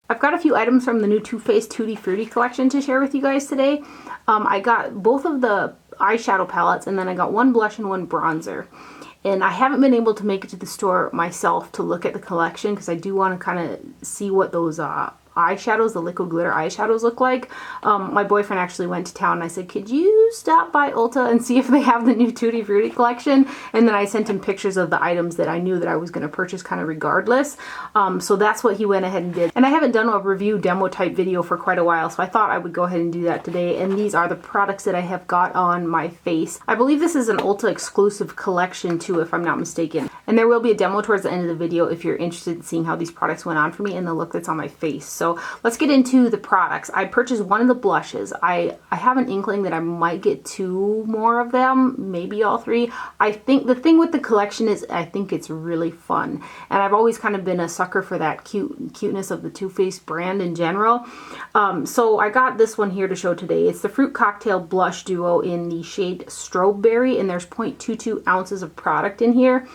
I've got a few items from the new Too Faced Tutti Frutti collection to share with you guys today. I got both of the eyeshadow palettes, and then I got one blush and one bronzer. And I haven't been able to make it to the store myself to look at the collection because I do want to kind of see what those eyeshadows, the liquid glitter eyeshadows, look like. My boyfriend actually went to town and I said, could you stop by Ulta and see if they have the new Tutti Frutti collection? And then I sent him pictures of the items that I knew that I was going to purchase kind of regardless. So that's what he went ahead and did. And I haven't done a review demo type video for quite a while, so I thought I would go ahead and do that today. And these are the products that I have got on my face. I believe this is an Ulta exclusive collection too, if I'm not mistaken. And there will be a demo towards the end of the video if you're interested in seeing how these products went on for me and the look that's on my face. So let's get into the products. I purchased one of the blushes. I have an inkling that I might get 2 more of them, maybe all 3. I think the thing with the collection is I think it's really fun. And I've always kind of been a sucker for that cuteness of the Too Faced brand in general. So I got this one here to show today. It's the Fruit Cocktail Blush Duo in the shade Strobeberry, and there's 0.22 ounces of product in here.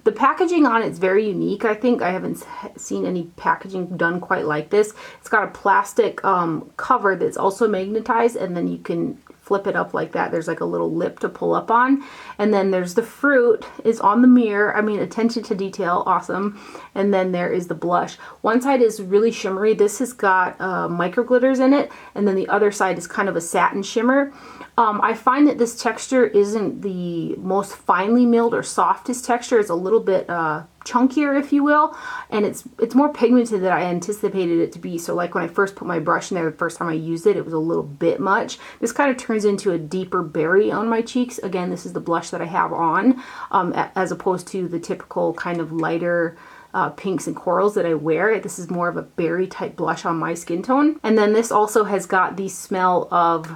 The packaging on it's very unique, I think. I haven't seen any packaging done quite like this. It's got a plastic cover that's also magnetized, and then you can flip it up like that. There's like a little lip to pull up on. And then there's the fruit is on the mirror. I mean, attention to detail, awesome. And then there is the blush. One side is really shimmery. This has got micro glitters in it. And then the other side is kind of a satin shimmer. I find that this texture isn't the most finely milled or softest texture. It's a little bit chunkier, if you will, and it's more pigmented than I anticipated it to be. So like when I first put my brush in there the first time I used it, it was a little bit much. This kind of turns into a deeper berry on my cheeks. Again, this is the blush that I have on, as opposed to the typical kind of lighter pinks and corals that I wear. This is more of a berry type blush on my skin tone. And then this also has got the smell of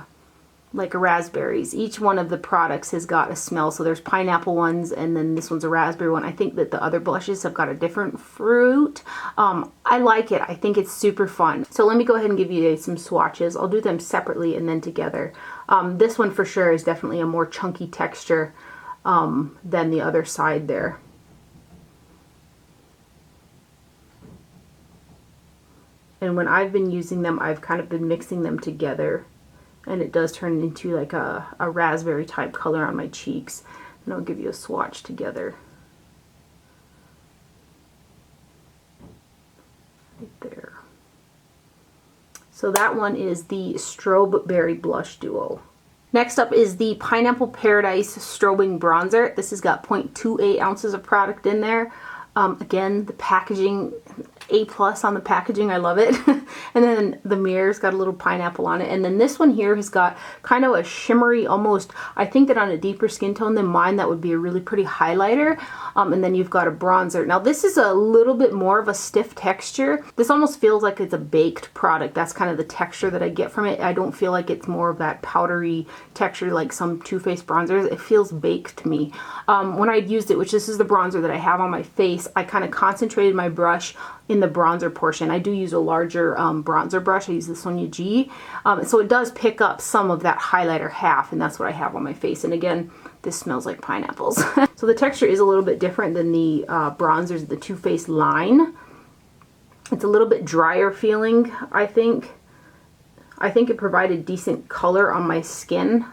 like raspberries. Each one of the products has got a smell. So there's pineapple ones, and then this one's a raspberry one. I think that the other blushes have got a different fruit. I like it. I think it's super fun. So let me go ahead and give you some swatches. I'll do them separately and then together. This one for sure is definitely a more chunky texture than the other side there. And when I've been using them, I've kind of been mixing them together. And it does turn into like a raspberry type color on my cheeks. And I'll give you a swatch together. Right there. So that one is the Strobeberry Blush Duo. Next up is the Pineapple Paradise Strobing Bronzer. This has got 0.28 ounces of product in there. Again, the packaging, A+ on the packaging, I love it. And then the mirror's got a little pineapple on it. And then this one here has got kind of a shimmery, almost, I think that on a deeper skin tone than mine, that would be a really pretty highlighter. And then you've got a bronzer. Now this is a little bit more of a stiff texture. This almost feels like it's a baked product. That's kind of the texture that I get from it. I don't feel like it's more of that powdery texture like some Too Faced bronzers. It feels baked to me. When I used it, which this is the bronzer that I have on my face, I kind of concentrated my brush in the bronzer portion. I do use a larger bronzer brush. I use the Sonia G. So it does pick up some of that highlighter half, and that's what I have on my face. And again, this smells like pineapples. So the texture is a little bit different than the bronzers, the Too Faced line. It's a little bit drier feeling, I think. I think it provided decent color on my skin.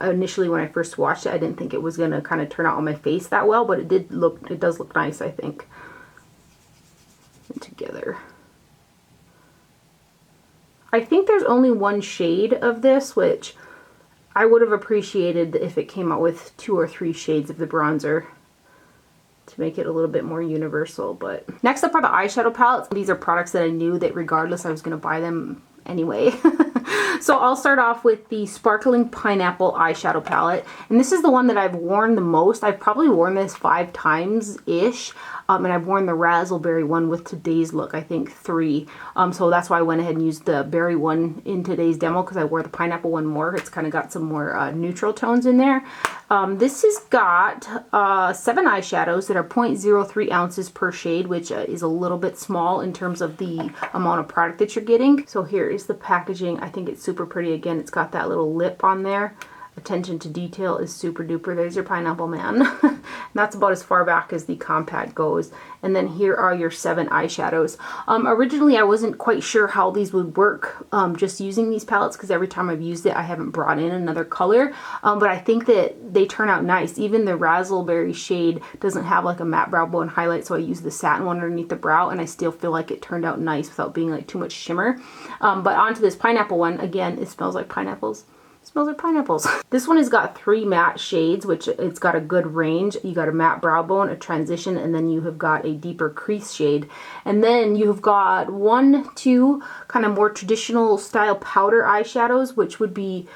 Initially when I first swatched it, I didn't think it was going to kind of turn out on my face that well, but it does look nice, I think. And together. I think there's only one shade of this, which I would have appreciated if it came out with 2 or 3 shades of the bronzer to make it a little bit more universal. But next up are the eyeshadow palettes. These are products that I knew that regardless I was going to buy them anyway. So I'll start off with the Sparkling Pineapple eyeshadow palette, and this is the one that I've worn the most. I've probably worn this 5 times-ish, and I've worn the Razzle Berry one with today's look, I think 3. So that's why I went ahead and used the berry one in today's demo, because I wore the pineapple one more. It's kind of got some more neutral tones in there. This has got 7 eyeshadows that are 0.03 ounces per shade, which is a little bit small in terms of the amount of product that you're getting. So here is the packaging. I think it's super pretty. Again, it's got that little lip on there. attention to detail is super duper. There's your Pineapple Man. That's about as far back as the compact goes. And then here are your 7 eyeshadows. Originally I wasn't quite sure how these would work just using these palettes, because every time I've used it I haven't brought in another color. But I think that they turn out nice. Even the Razzleberry shade doesn't have like a matte brow bone highlight, so I used the satin one underneath the brow, and I still feel like it turned out nice without being like too much shimmer. But onto this pineapple one, again, it smells like pineapples. Smells like pineapples. This one has got 3 matte shades, which it's got a good range. You got a matte brow bone, a transition, and then you have got a deeper crease shade. And then you've got 1, 2 kind of more traditional style powder eyeshadows, which would be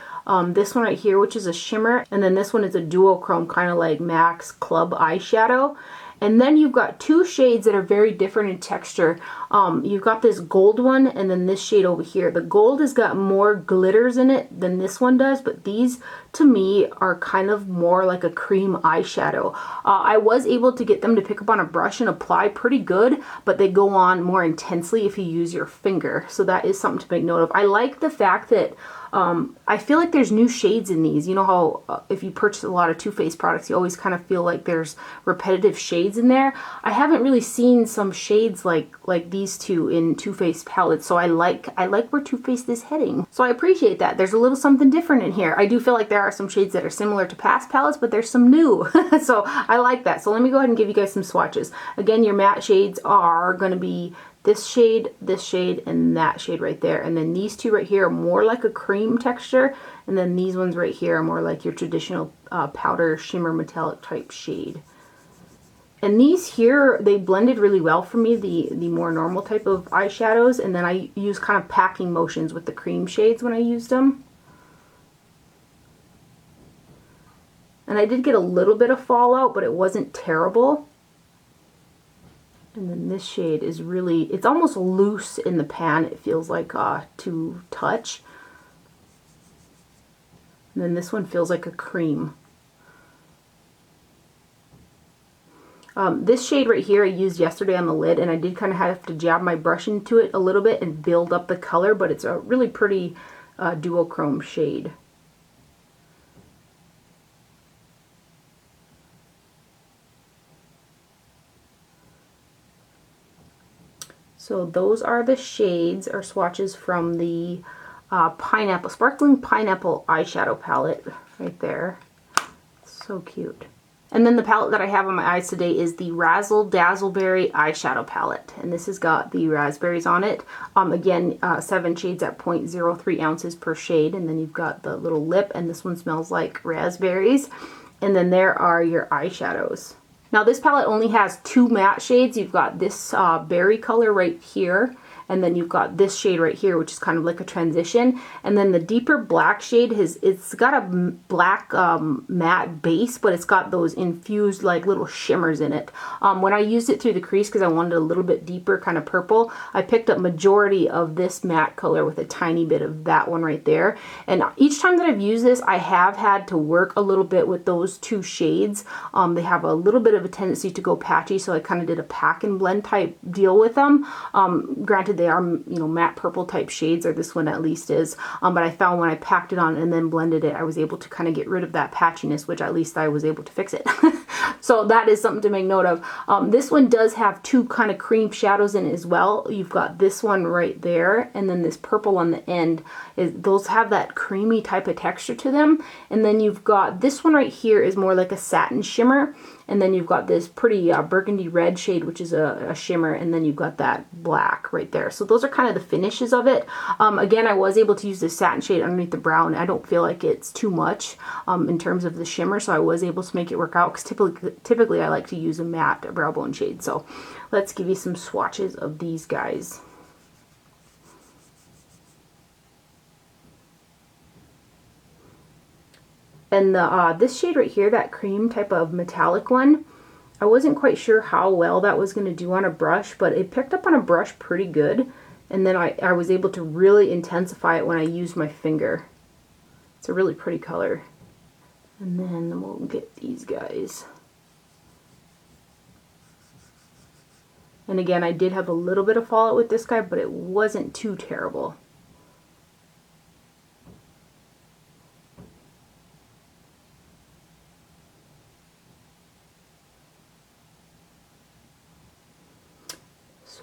this one right here, which is a shimmer, and then this one is a duochrome, kind of like MAC's Club eyeshadow. And then you've got 2 shades that are very different in texture. You've got this gold one and then this shade over here. The gold has got more glitters in it than this one does, but these to me are kind of more like a cream eyeshadow. I was able to get them to pick up on a brush and apply pretty good, but they go on more intensely if you use your finger. So that is something to make note of. I like the fact that I feel like there's new shades in these. You know how if you purchase a lot of Too Faced products, you always kind of feel like there's repetitive shades in there. I haven't really seen some shades like these two in Too Faced palettes, so I like where Too Faced is heading. So I appreciate that. There's a little something different in here. I do feel like there are some shades that are similar to past palettes, but there's some new. So I like that. So let me go ahead and give you guys some swatches. Again, your matte shades are going to be this shade, and that shade right there. And then these 2 right here are more like a cream texture. And then these ones right here are more like your traditional powder shimmer metallic type shade. And these here, they blended really well for me, the more normal type of eyeshadows. And then I use kind of packing motions with the cream shades when I used them. And I did get a little bit of fallout, but it wasn't terrible. And then this shade is really, it's almost loose in the pan. It feels like to touch. And then this one feels like a cream. This shade right here I used yesterday on the lid, and I did kind of have to jab my brush into it a little bit and build up the color, but it's a really pretty duochrome shade. So those are the shades or swatches from the pineapple, sparkling pineapple eyeshadow palette right there. So cute. And then the palette that I have on my eyes today is the Razzle Dazzleberry eyeshadow palette. And this has got the raspberries on it. Again, 7 shades at 0.03 ounces per shade. And then you've got the little lip, and this one smells like raspberries. And then there are your eyeshadows. Now this palette only has 2 matte shades. You've got this berry color right here, and then you've got this shade right here, which is kind of like a transition. And then the deeper black shade it's got a black matte base, but it's got those infused like little shimmers in it. When I used it through the crease, because I wanted a little bit deeper kind of purple, I picked up majority of this matte color with a tiny bit of that one right there. And each time that I've used this, I have had to work a little bit with those 2 shades. They have a little bit of a tendency to go patchy, so I kind of did a pack and blend type deal with them. Granted, they are, you know, matte purple type shades, or this one at least is, but I found when I packed it on and then blended it, I was able to kind of get rid of that patchiness, which at least I was able to fix it. So that is something to make note of. This one does have 2 kind of cream shadows in it as well. You've got this one right there, and then this purple on the end. Those have that creamy type of texture to them. And then you've got this one right here is more like a satin shimmer. And then you've got this pretty burgundy red shade, which is a shimmer, and then you've got that black right there. So those are kind of the finishes of it. Again, I was able to use this satin shade underneath the brow, and I don't feel like it's too much in terms of the shimmer, so I was able to make it work out, because typically I like to use a matte brow bone shade. So let's give you some swatches of these guys. And this shade right here, that cream type of metallic one, I wasn't quite sure how well that was going to do on a brush, but it picked up on a brush pretty good. And then I was able to really intensify it when I used my finger. It's a really pretty color. And then we'll get these guys. And again, I did have a little bit of fallout with this guy, but it wasn't too terrible.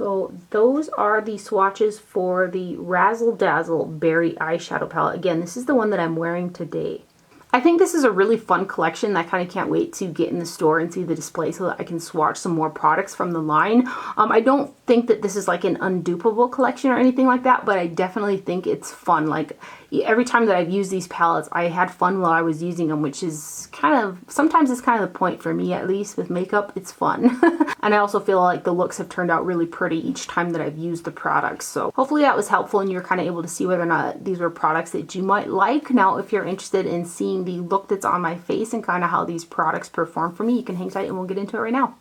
So those are the swatches for the Razzle Dazzle Berry Eyeshadow Palette. Again, this is the one that I'm wearing today. I think this is a really fun collection. I kind of can't wait to get in the store and see the display so that I can swatch some more products from the line. I don't think that this is like an undupable collection or anything like that, but I definitely think it's fun. Like every time that I've used these palettes, I had fun while I was using them, which is kind of, sometimes it's kind of the point for me at least with makeup. It's fun. And I also feel like the looks have turned out really pretty each time that I've used the products. So hopefully that was helpful and you're kind of able to see whether or not these were products that you might like. Now, if you're interested in seeing the look that's on my face and kind of how these products perform for me, you can hang tight and we'll get into it right now.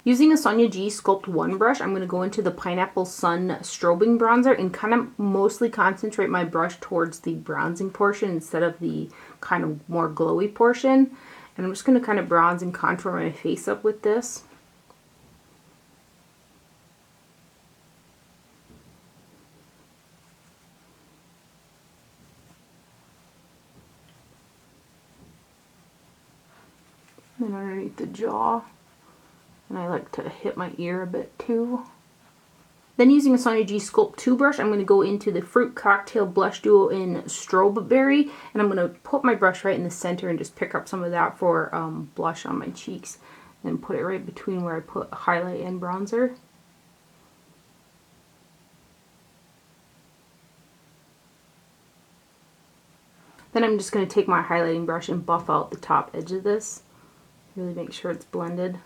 Using a Sonia G Sculpt 1 brush, I'm going to go into the Pineapple Sun Strobing bronzer and kind of mostly concentrate my brush towards the bronzing portion instead of the kind of more glowy portion. And I'm just going to kind of bronze and contour my face up with this. And underneath the jaw. And I like to hit my ear a bit too. Then using a Sonia G Sculpt 2 brush, I'm going to go into the Fruit Cocktail Blush Duo in Strobeberry. And I'm going to put my brush right in the center and just pick up some of that for blush on my cheeks. And put it right between where I put highlight and bronzer. Then I'm just going to take my highlighting brush and buff out the top edge of this. Really make sure it's blended.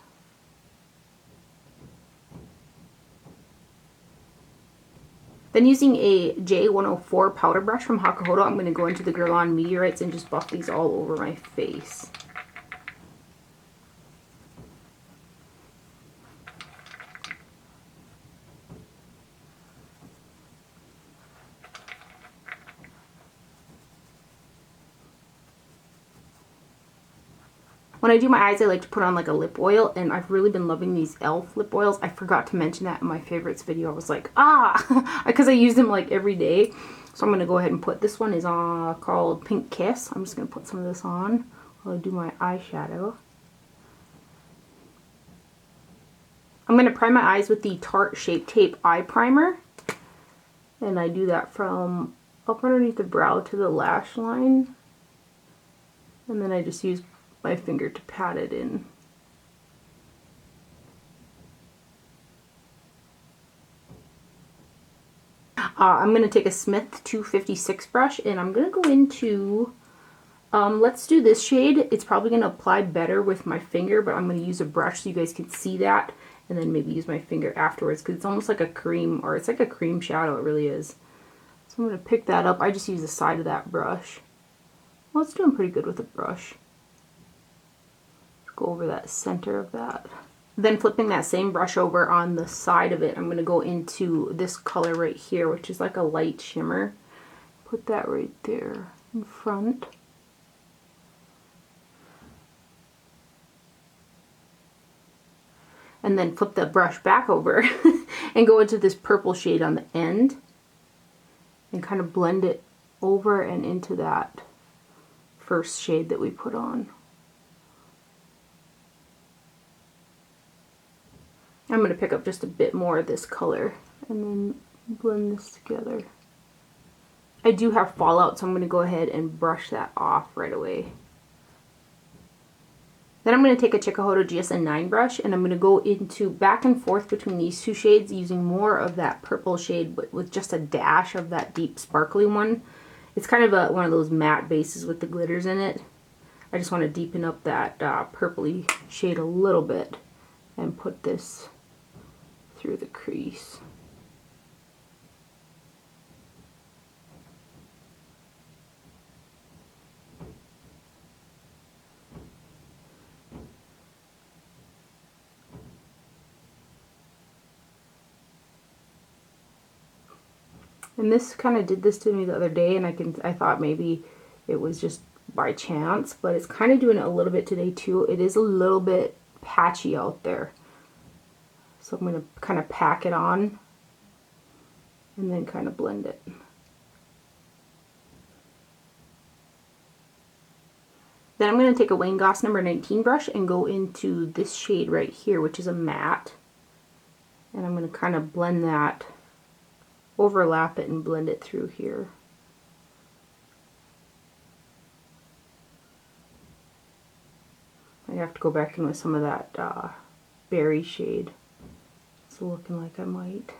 Then using a J104 powder brush from Hakuhodo, I'm going to go into the Guerlain Meteorites and just buff these all over my face. When I do my eyes, I like to put on like a lip oil, and I've really been loving these e.l.f. lip oils. I forgot to mention that in my favorites video. I was like, because I use them like every day. So I'm going to go ahead and put, this one is called Pink Kiss. I'm just going to put some of this on while I do my eyeshadow. I'm going to prime my eyes with the Tarte Shape Tape Eye Primer. And I do that from up underneath the brow to the lash line. And then I just use my finger to pat it in. I'm going to take a Smith 256 brush and I'm going to go into, let's do this shade. It's probably going to apply better with my finger, but I'm going to use a brush so you guys can see that, and then maybe use my finger afterwards because it's almost like a cream, or it's like a cream shadow, it really is. So I'm going to pick that up. I just use the side of that brush. Well, it's doing pretty good with the brush. Go over that center of that. Then flipping that same brush over on the side of it, I'm going to go into this color right here, which is like a light shimmer. Put that right there in front. And then flip the brush back over and go into this purple shade on the end and kind of blend it over and into that first shade that we put on. I'm going to pick up just a bit more of this color and then blend this together. I do have fallout, so I'm going to go ahead and brush that off right away. Then I'm going to take a Chikuhodo GSN 9 brush and I'm going to go into back and forth between these two shades using more of that purple shade but with just a dash of that deep sparkly one. It's kind of one of those matte bases with the glitters in it. I just want to deepen up that purpley shade a little bit and put this through the crease. And this kind of did this to me the other day, and I thought maybe it was just by chance, but it's kind of doing it a little bit today too. It is a little bit patchy out there. So I'm going to kind of pack it on and then kind of blend it. Then I'm going to take a Wayne Goss number 19 brush and go into this shade right here, which is a matte. And I'm going to kind of blend that, overlap it and blend it through here. I have to go back in with some of that berry shade. It's looking like I might.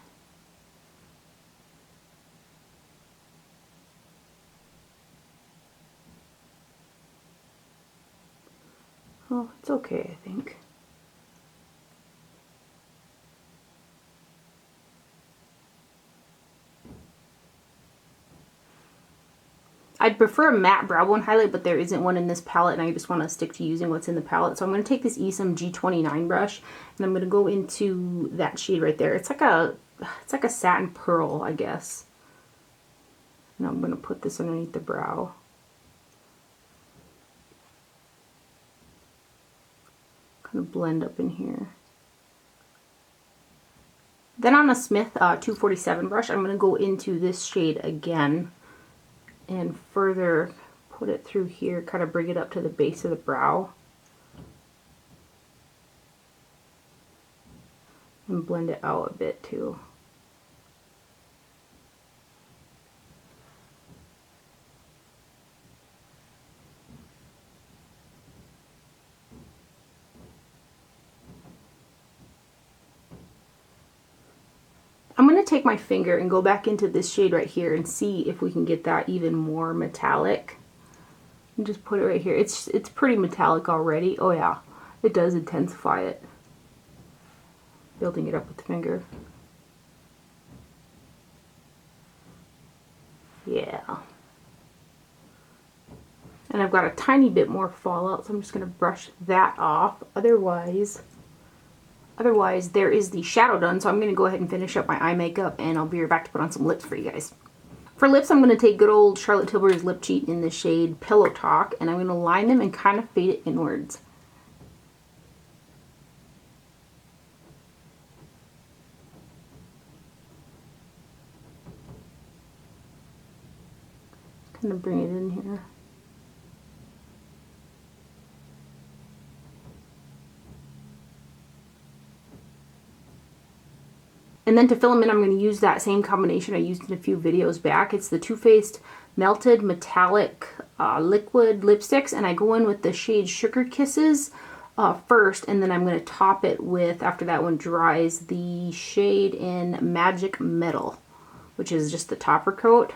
Oh, it's okay, I think. I'd prefer a matte brow bone highlight, but there isn't one in this palette, and I just want to stick to using what's in the palette. So I'm going to take this Esom G29 brush, and I'm going to go into that shade right there. It's like a satin pearl, I guess. And I'm going to put this underneath the brow. Kind of blend up in here. Then on a Smith 247 brush, I'm going to go into this shade again and further put it through here, kind of bring it up to the base of the brow. And blend it out a bit too. I'm going to take my finger and go back into this shade right here and see if we can get that even more metallic. And just put it right here. It's pretty metallic already. Oh yeah, it does intensify it. Building it up with the finger. Yeah. And I've got a tiny bit more fallout, so I'm just going to brush that off. Otherwise, there is the shadow done, so I'm going to go ahead and finish up my eye makeup, and I'll be right back to put on some lips for you guys. For lips, I'm going to take good old Charlotte Tilbury's Lip Cheat in the shade Pillow Talk, and I'm going to line them and kind of fade it inwards. Kind of bring it in here. And then to fill them in, I'm going to use that same combination I used in a few videos back. It's the Too Faced Melted Metallic Liquid Lipsticks, and I go in with the shade Sugar Kisses first, and then I'm going to top it with, after that one dries, the shade in Magic Metal, which is just the topper coat.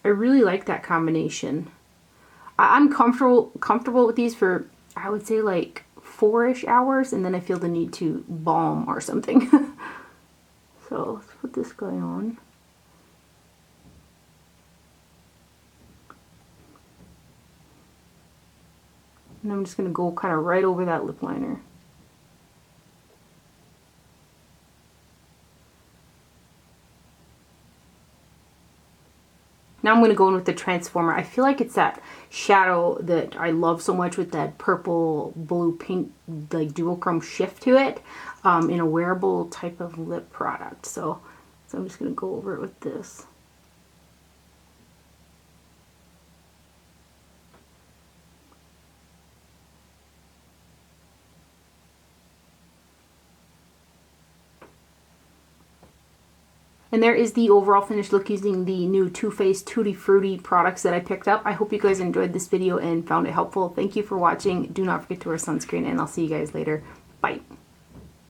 I really like that combination. I'm comfortable with these for, I would say, like 4-ish hours, and then I feel the need to balm or something. So let's put this guy on. And I'm just going to go kind of right over that lip liner. Now I'm going to go in with the Transformer. I feel like it's that shadow that I love so much with that purple, blue, pink, like duochrome shift to it in a wearable type of lip product. So I'm just going to go over it with this. And there is the overall finished look using the new Too Faced Tutti Frutti products that I picked up. I hope you guys enjoyed this video and found it helpful. Thank you for watching. Do not forget to wear sunscreen, and I'll see you guys later. Bye.